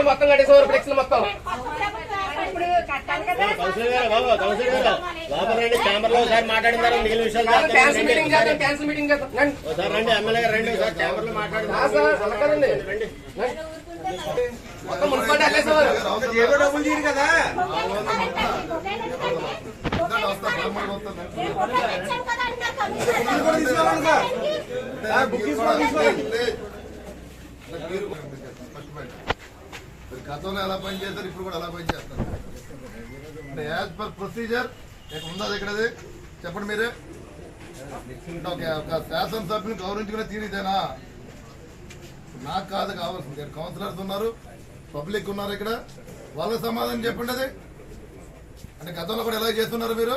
మొత్తం కట్టేసేవారు ఫ్లెక్స్ మొత్తం మాట్లాడినారు మిగిలిన విషయాలు క్యాన్సిల్ మీటింగ్ రండి ఎమ్మెల్యే గారు రండి సార్ ఛాంబర్ లో మాట్లాడండి మొత్తం మున్సిపాలిటీ అల్లేసేవారు డబ్బులు తీరు కదా గతంలో ఎలా పనిచేస్తారు ఇప్పుడు కూడా ఎలా పనిచేస్తారు అంటే యాజ్ పర్ ప్రొసీజర్ ఉందా ఇక్కడది చెప్పండి మీరే ఒక శాసనసభ్యుని గౌరవించుకునే తీరిదేనా నాకు కాదు కావాల్సింది కౌన్సిలర్స్ ఉన్నారు పబ్లిక్ ఉన్నారు ఇక్కడ వాళ్ళకి సమాధానం చెప్పండి అది అంటే గతంలో కూడా ఎలా చేస్తున్నారు మీరు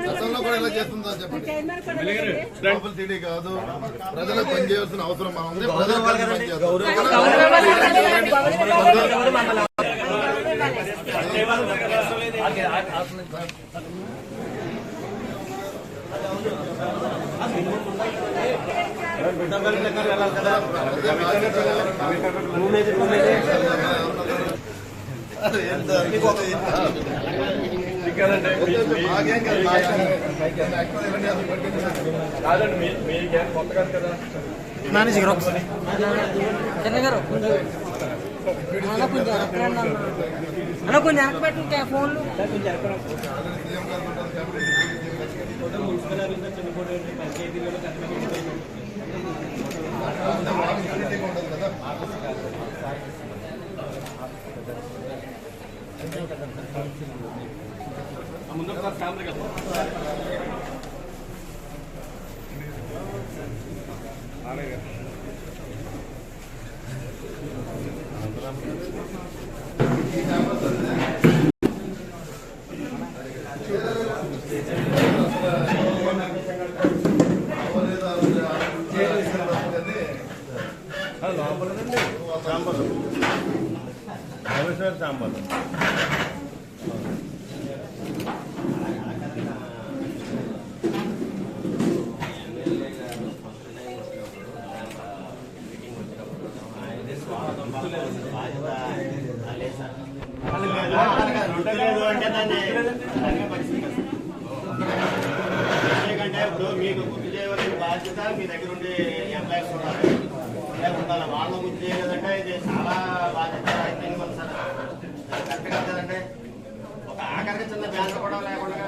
గతంలో కూడా ఎలా చేస్తుందో చెప్పండి లోపల తిరిగి కాదు ప్రజలకు పనిచేయాల్సిన అవసరం ఉంది కొంచెం ఫోన్లు ముందు సాంబార్ ఎందుకంటే ఇప్పుడు మీకు గుర్తు చేయవలసిన బాధ్యత మీ దగ్గర ఉండే ఎంప్లాయీస్ ఉండాలి వాళ్ళ గుర్తు చేయలేదంటే ఇది చాలా బాధ్యత అయితే సార్ కరెక్ట్ కాదు కదండి ఒక ఆఖరికి చిన్న బ్యాంక్ కూడా లేకుండా